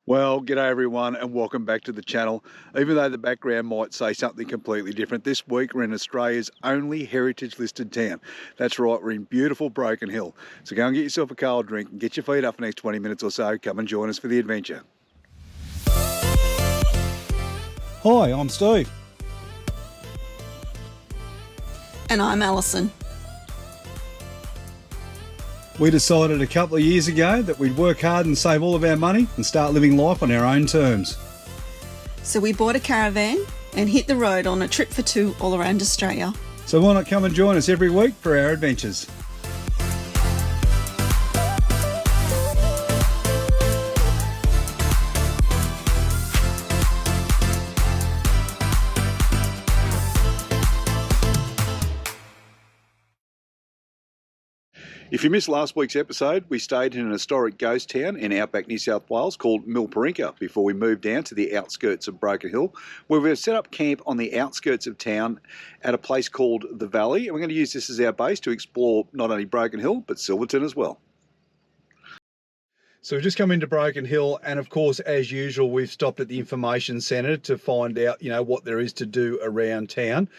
Well, g'day everyone and welcome back to the channel. Even though the background might say something completely different, this week we're in Australia's only heritage listed town. That's right, we're in beautiful Broken Hill. So go and get yourself a cold drink and get your feet up for the next 20 minutes or so. Come and join us for the adventure. Hi, I'm Steve. And I'm Alison. We decided a couple of years ago that we'd work hard and save all of our money and start living life on our own terms. So we bought a caravan and hit the road on a trip for two all around Australia. So why not come and join us every week for our adventures? If you missed last week's episode, we stayed in an historic ghost town in Outback, New South Wales called Milparinka before we moved down to the outskirts of Broken Hill, where we've set up camp on the outskirts of town at a place called The Valley, and we're going to use this as our base to explore not only Broken Hill, but Silverton as well. So we've just come into Broken Hill, and of course, as usual, we've stopped at the information centre to find out, what there is to do around town.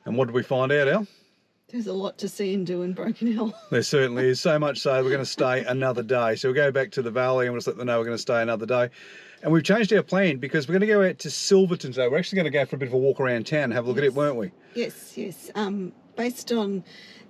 And what did we find out, Al? There's a lot to see and do in Broken Hill. There certainly is, so much so we're going to stay another day. So we'll go back to the valley and we'll just let them know we're going to stay another day. And we've changed our plan because we're going to go out to Silverton. So we're actually going to go for a bit of a walk around town and have a look at it, weren't we? Yes. Based on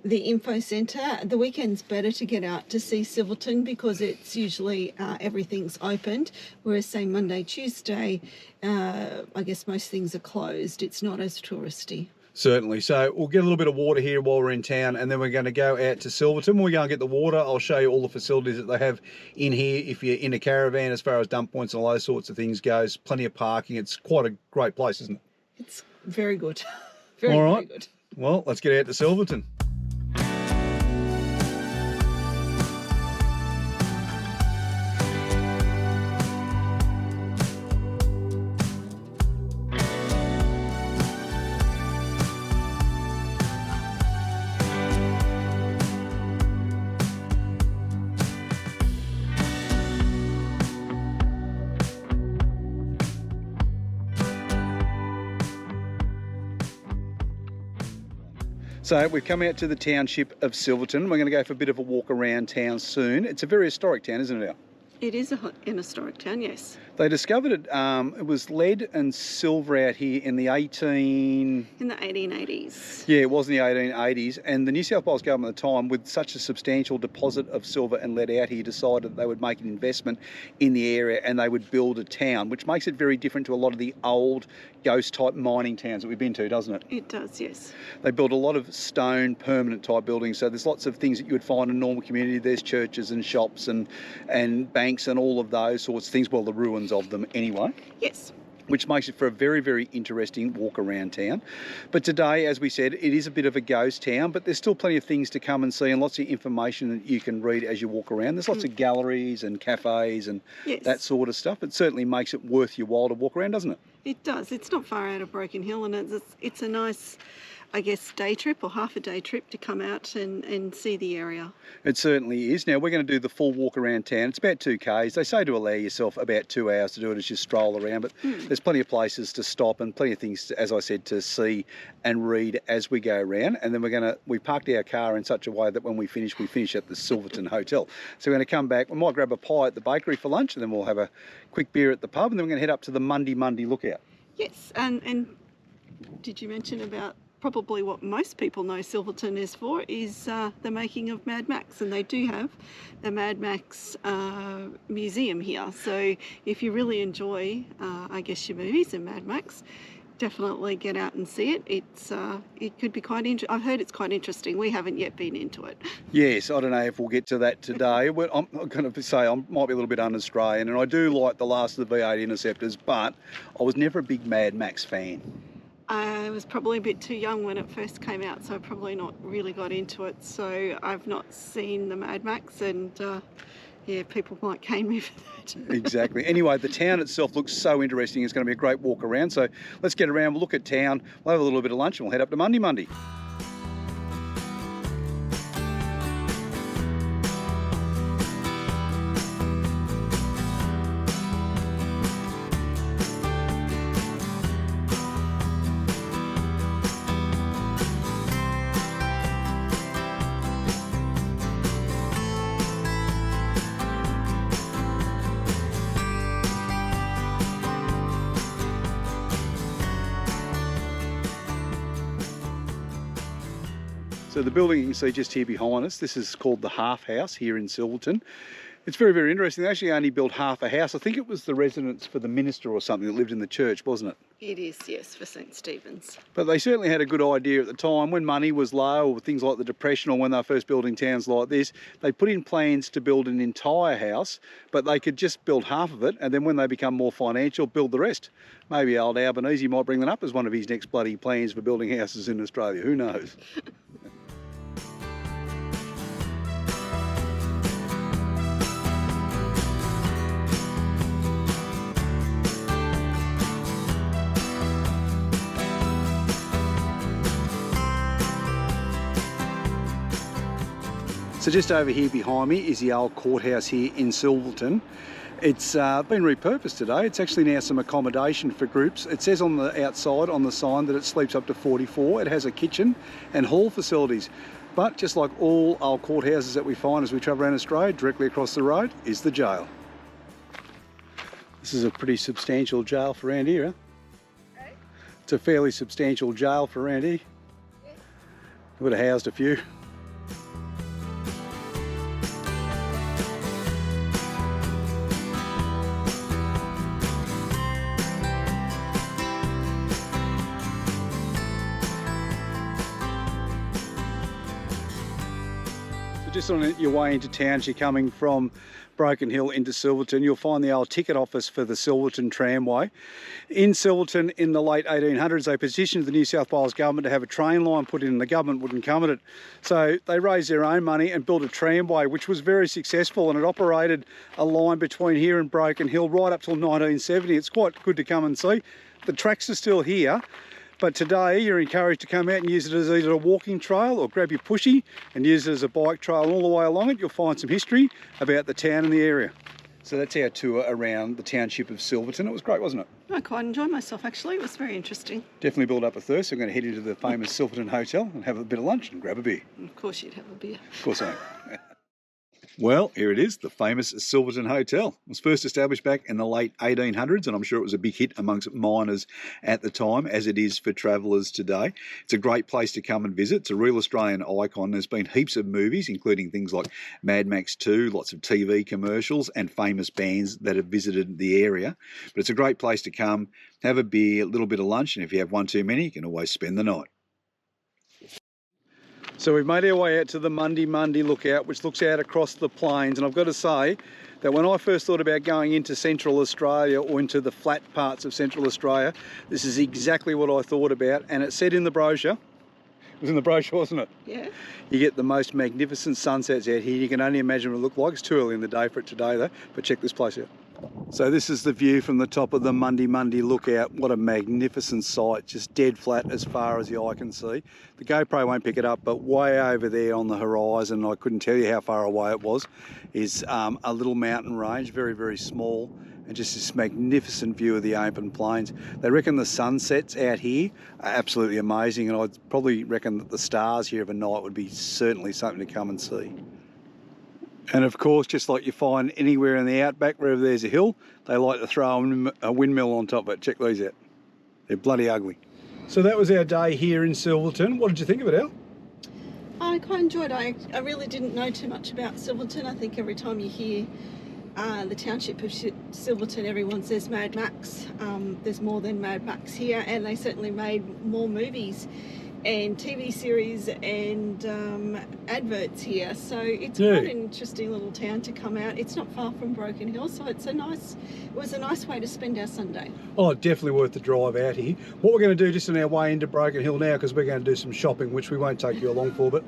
the info centre, the weekend's better to get out to see Silverton because it's usually everything's opened, whereas say Monday, Tuesday, I guess most things are closed. It's not as touristy. Certainly. So we'll get a little bit of water here while we're in town, and then we're going to go out to Silverton. When we go and get the water, I'll show you all the facilities that they have in here. If you're in a caravan, as far as dump points and all those sorts of things goes, plenty of parking. It's quite a great place, isn't it? It's very good. Very good. Well, let's get out to Silverton. So we've come out to the township of Silverton. We're going to go for a bit of a walk around town soon. It's a very historic town, isn't it, Al? It is an historic town, yes. They discovered it, it was lead and silver out here in the 1880s. Yeah, it was in the 1880s. And the New South Wales government at the time, with such a substantial deposit of silver and lead out here, decided that they would make an investment in the area and they would build a town, which makes it very different to a lot of the old ghost-type mining towns that we've been to, doesn't it? It does, yes. They built a lot of stone, permanent-type buildings, so there's lots of things that you would find in a normal community. There's churches and shops and banks and all of those sorts of things, well, the ruins of them anyway. Yes. Which makes it for a very, very interesting walk around town. But today, as we said, it is a bit of a ghost town, but there's still plenty of things to come and see and lots of information that you can read as you walk around. There's lots of galleries and cafes and that sort of stuff. It certainly makes it worth your while to walk around, doesn't it? It does. It's not far out of Broken Hill, and it's a nice, I guess, day trip or half a day trip to come out and see the area. It certainly is. Now, we're going to do the full walk around town. It's about 2Ks. They say to allow yourself about 2 hours to do it as you stroll around, but there's plenty of places to stop and plenty of things, as I said, to see and read as we go around. And then we parked our car in such a way that when we finish at the Silverton Hotel. So we're going to come back. We might grab a pie at the bakery for lunch, and then we'll have a quick beer at the pub, and then we're going to head up to the Mundy Mundy Lookout. Yes, and did you mention about probably what most people know Silverton is for is the making of Mad Max, and they do have the Mad Max museum here. So if you really enjoy, I guess, your movies and Mad Max, definitely get out and see it. It could be quite interesting. I've heard it's quite interesting. We haven't yet been into it. Yes, I don't know if we'll get to that today. I'm going to say I might be a little bit un-Australian, and I do like the last of the V8 Interceptors, but I was never a big Mad Max fan. I was probably a bit too young when it first came out, so I probably not really got into it. So I've not seen the Mad Max, and people might cane me for that. Exactly. Anyway, the town itself looks so interesting. It's going to be a great walk around. So let's get around, we'll look at town, we'll have a little bit of lunch, and we'll head up to Mundy Mundy. So the building you can see just here behind us, this is called the Half House here in Silverton. It's very, very interesting. They actually only built half a house. I think it was the residence for the minister or something that lived in the church, wasn't it? It is, yes, for St Stephen's. But they certainly had a good idea at the time when money was low, or things like the Depression, or when they were first building towns like this. They put in plans to build an entire house, but they could just build half of it, and then when they become more financial, build the rest. Maybe old Albanese might bring that up as one of his next bloody plans for building houses in Australia. Who knows? So just over here behind me is the old courthouse here in Silverton. It's been repurposed today. It's actually now some accommodation for groups. It says on the outside on the sign that it sleeps up to 44. It has a kitchen and hall facilities. But just like all old courthouses that we find as we travel around Australia, directly across the road is the jail. This is a pretty substantial jail for around here, huh? Hey? It's a fairly substantial jail for around here. Yeah. Would have housed a few. Just on your way into town, as you're coming from Broken Hill into Silverton, you'll find the old ticket office for the Silverton Tramway. In Silverton in the late 1800s, they petitioned the New South Wales government to have a train line put in, and the government wouldn't come at it. So they raised their own money and built a tramway, which was very successful, and it operated a line between here and Broken Hill right up till 1970. It's quite good to come and see. The tracks are still here. But today you're encouraged to come out and use it as either a walking trail or grab your pushy and use it as a bike trail. And all the way along it you'll find some history about the town and the area. So that's our tour around the township of Silverton. It was great, wasn't it? I quite enjoyed myself actually, it was very interesting. Definitely built up a thirst. So I'm going to head into the famous Silverton Hotel and have a bit of lunch and grab a beer. Of course you'd have a beer. Of course I am. Well, here it is, the famous Silverton Hotel. It was first established back in the late 1800s, and I'm sure it was a big hit amongst miners at the time, as it is for travellers today. It's a great place to come and visit. It's a real Australian icon. There's been heaps of movies, including things like Mad Max 2, lots of TV commercials, and famous bands that have visited the area. But it's a great place to come, have a beer, a little bit of lunch, and if you have one too many, you can always spend the night. So we've made our way out to the Mundy Mundy Lookout, which looks out across the plains, and I've got to say that when I first thought about going into Central Australia or into the flat parts of Central Australia, this is exactly what I thought about, and it said in the brochure, it was in the brochure, wasn't it? Yeah. You get the most magnificent sunsets out here. You can only imagine what it looked like. It's too early in the day for it today though, but check this place out. So this is the view from the top of the Mundy Mundy Lookout. What a magnificent sight, just dead flat as far as the eye can see. The GoPro won't pick it up, but way over there on the horizon, I couldn't tell you how far away it was, is a little mountain range, very, very small, and just this magnificent view of the open plains. They reckon the sunsets out here are absolutely amazing, and I'd probably reckon that the stars here of a night would be certainly something to come and see. And of course, just like you find anywhere in the outback, wherever there's a hill, they like to throw a windmill on top of it. Check these out. They're bloody ugly. So that was our day here in Silverton. What did you think of it, Elle? I quite enjoyed it. I really didn't know too much about Silverton. I think every time you hear the township of Silverton, everyone says Mad Max. There's more than Mad Max here, and they certainly made more movies and TV series and adverts here, so it's quite an interesting little town to come out. It's not far from Broken Hill, so it was a nice way to spend our Sunday. Oh, definitely worth the drive out here. What we're going to do just on our way into Broken Hill now, because we're going to do some shopping, which we won't take you along for, but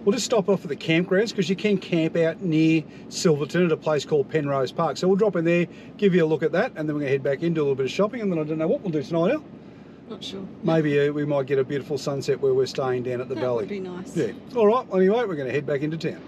we'll just stop off at the campgrounds, because you can camp out near Silverton at a place called Penrose Park. So we'll drop in there, give you a look at that, and then we're going to head back in, do a little bit of shopping, and then I don't know what we'll do tonight, Elle. Not sure. Maybe we might get a beautiful sunset where we're staying down at the valley. That would be nice. Yeah. All right. Well, anyway, we're going to head back into town.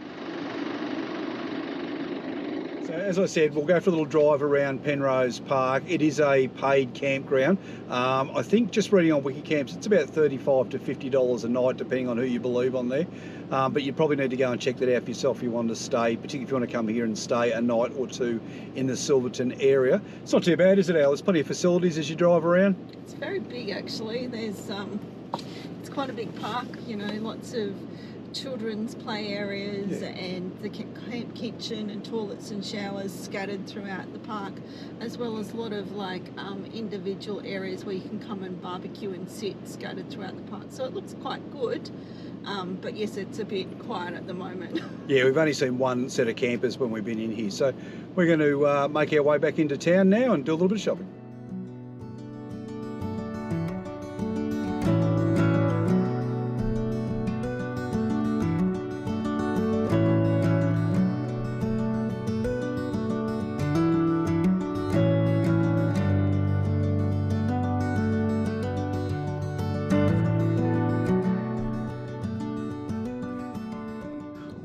So as I said, we'll go for a little drive around Penrose Park. It is a paid campground. I think just reading on Wikicamps, it's about $35 to $50 a night, depending on who you believe on there. But you probably need to go and check that out for yourself if you want to stay, particularly if you want to come here and stay a night or two in the Silverton area. It's not too bad, is it, Al? There's plenty of facilities as you drive around. It's very big, actually. There's it's quite a big park, you know, lots of children's play areas and the camp kitchen and toilets and showers scattered throughout the park, as well as a lot of individual areas where you can come and barbecue and sit scattered throughout the park. So it looks quite good. But yes, it's a bit quiet at the moment. Yeah, we've only seen one set of campers when we've been in here. So we're going to make our way back into town now and do a little bit of shopping.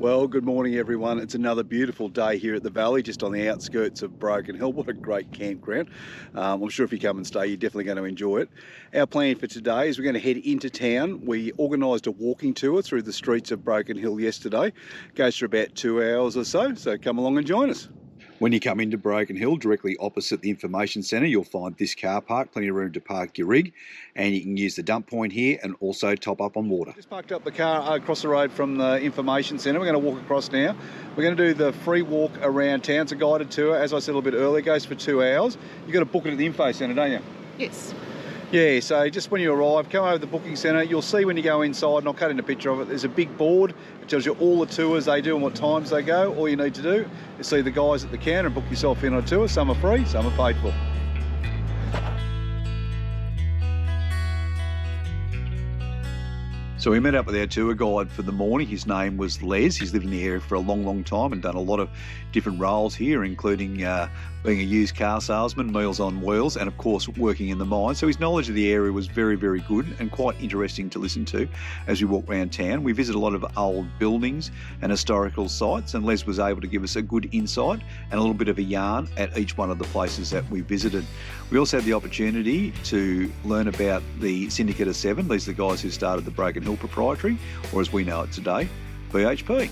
Well, good morning everyone. It's another beautiful day here at the Valley, just on the outskirts of Broken Hill. What a great campground. I'm sure if you come and stay, you're definitely going to enjoy it. Our plan for today is we're going to head into town. We organised a walking tour through the streets of Broken Hill yesterday. Goes for about 2 hours or so come along and join us. When you come into Broken Hill, directly opposite the information centre, you'll find this car park, plenty of room to park your rig, and you can use the dump point here and also top up on water. Just parked up the car across the road from the information centre. We're going to walk across now. We're going to do the free walk around town. It's a guided tour. As I said a little bit earlier, it goes for 2 hours. You've got to book it at the info centre, don't you? Yes. Yeah, so just when you arrive, come over to the booking centre. You'll see when you go inside, and I'll cut in a picture of it, there's a big board. It tells you all the tours they do and what times they go. All you need to do is see the guys at the counter and book yourself in on a tour. Some are free, some are paid for. So we met up with our tour guide for the morning. His name was Les. He's lived in the area for a long, long time and done a lot of different roles here, including being a used car salesman, Meals on Wheels, and of course working in the mine. So his knowledge of the area was very, very good and quite interesting to listen to as we walked around town. We visited a lot of old buildings and historical sites, and Les was able to give us a good insight and a little bit of a yarn at each one of the places that we visited. We also had the opportunity to learn about the Syndicate of Seven. These are the guys who started the Broken Hill Proprietary, or as we know it today, BHP.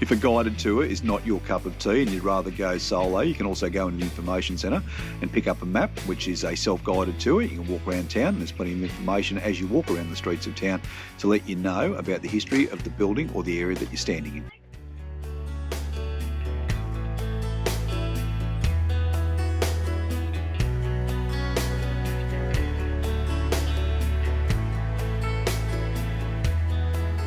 If a guided tour is not your cup of tea and you'd rather go solo, you can also go in the information centre and pick up a map, which is a self-guided tour. You can walk around town. There's plenty of information as you walk around the streets of town to let you know about the history of the building or the area that you're standing in.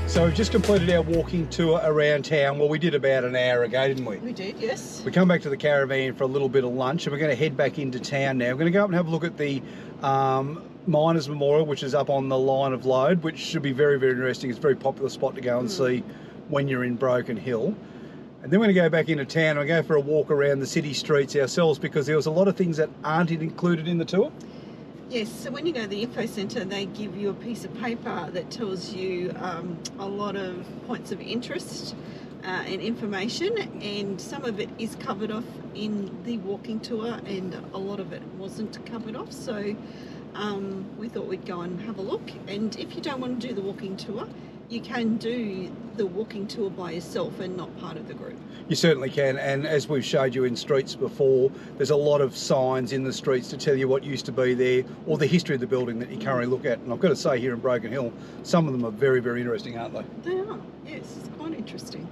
So we've just completed our walking tour around town. Well, we did about an hour ago, didn't we? We did, yes. We come back to the caravan for a little bit of lunch, and we're going to head back into town now. We're going to go up and have a look at the Miners' Memorial, which is up on the line of Lode, which should be very, very interesting. It's a very popular spot to go and see when you're in Broken Hill. And then we're going to go back into town and go for a walk around the city streets ourselves, because there was a lot of things that aren't included in the tour. Yes, so when you go to the info centre, they give you a piece of paper that tells you a lot of points of interest and information, and some of it is covered off in the walking tour and a lot of it wasn't covered off. So we thought we'd go and have a look, and if you don't want to do the walking tour, you can do the walking tour by yourself and not part of the group. You certainly can, and as we've showed you in streets before, there's a lot of signs in the streets to tell you what used to be there or the history of the building that you currently look at. And I've got to say, here in Broken Hill, some of them are very, very interesting, aren't they? They are, yes, it's quite interesting.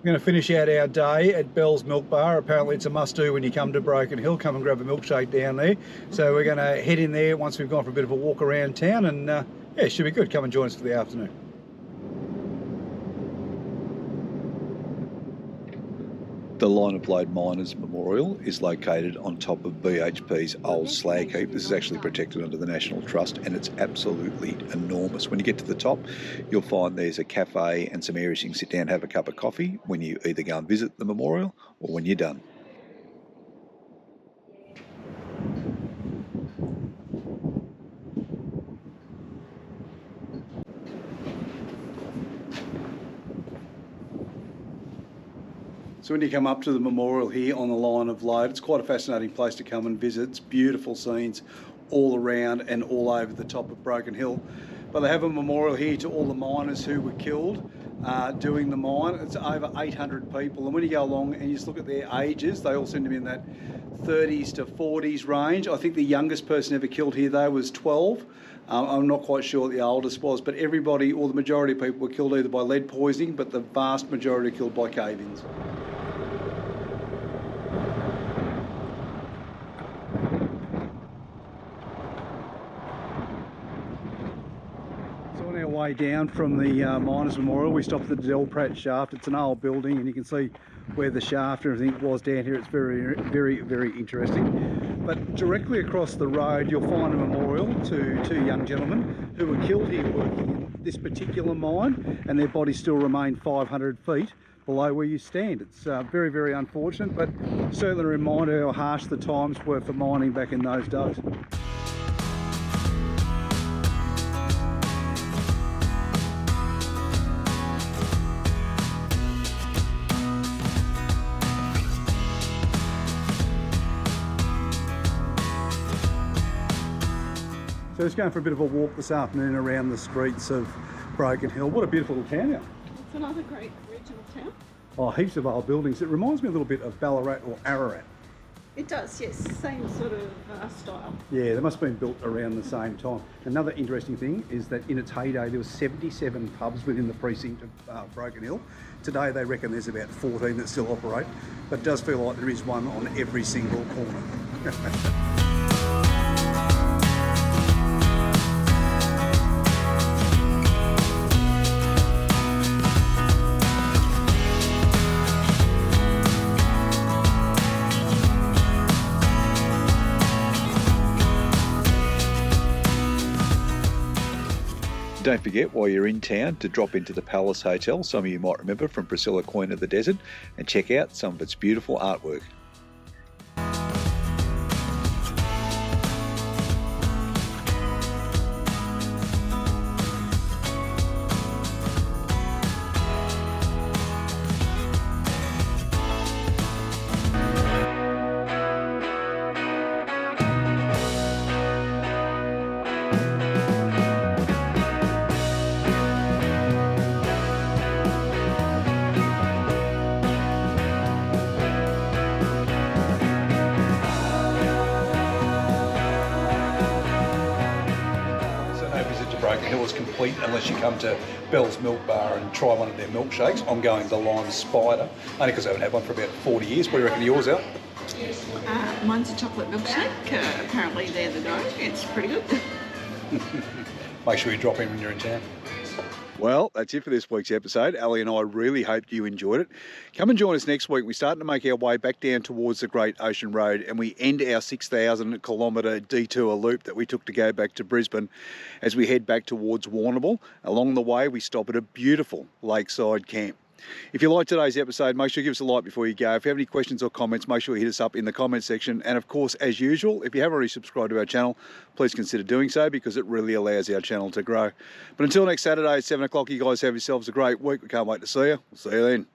We're going to finish out our day at Bell's Milk Bar. Apparently it's a must-do when you come to Broken Hill. Come and grab a milkshake down there. So we're going to head in there once we've gone for a bit of a walk around town, and yeah, it should be good. Come and join us for the afternoon. The Line of Lode Miners' Memorial is located on top of BHP's old slag heap. This is actually protected under the National Trust, and it's absolutely enormous. When you get to the top, you'll find there's a cafe and some areas you can sit down and have a cup of coffee when you either go and visit the memorial or when you're done. So when you come up to the memorial here on the Line of Lode, it's quite a fascinating place to come and visit. It's beautiful scenes all around and all over the top of Broken Hill. But they have a memorial here to all the miners who were killed doing the mine. It's over 800 people, and when you go along and you just look at their ages, they all seem to be in that 30s to 40s range. I think the youngest person ever killed here though was 12. I'm not quite sure what the oldest was, but everybody, or the majority of people, were killed either by lead poisoning, but the vast majority are killed by cave-ins. So on our way down from the Miners Memorial, we stopped at the Del Pratt shaft. It's an old building, and you can see where the shaft and everything was down here. It's very, very, very interesting. But directly across the road, you'll find a memorial to two young gentlemen who were killed here working in this particular mine, and their bodies still remain 500 feet below where you stand. It's very, very unfortunate, but certainly a reminder how harsh the times were for mining back in those days. So just going for a bit of a walk this afternoon around the streets of Broken Hill. What a beautiful little town now. It's another great regional town. Oh, heaps of old buildings. It reminds me a little bit of Ballarat or Ararat. It does, yes, same sort of style. Yeah, they must have been built around the same time. Another interesting thing is that in its heyday there was 77 pubs within the precinct of Broken Hill. Today they reckon there's about 14 that still operate, but it does feel like there is one on every single corner. Don't forget, while you're in town, to drop into the Palace Hotel, some of you might remember from Priscilla, Queen of the Desert, and check out some of its beautiful artwork. Broken Hill is complete unless you come to Bell's Milk Bar and try one of their milkshakes. I'm going the Lime Spider, only because I haven't had one for about 40 years. What do you reckon of yours, Al? Mine's a chocolate milkshake. Apparently they're the go. It's pretty good. Make sure you drop in when you're in town. Well, that's it for this week's episode. Ali and I really hope you enjoyed it. Come and join us next week. We're starting to make our way back down towards the Great Ocean Road, and we end our 6,000 kilometre detour loop that we took to go back to Brisbane as we head back towards Warrnambool. Along the way, we stop at a beautiful lakeside camp. If you liked today's episode, make sure you give us a like before you go. If you have any questions or comments, make sure you hit us up in the comment section. And of course, as usual, if you haven't already subscribed to our channel, please consider doing so because it really allows our channel to grow. But until next Saturday at 7 o'clock, you guys have yourselves a great week. We can't wait to see you. We'll see you then.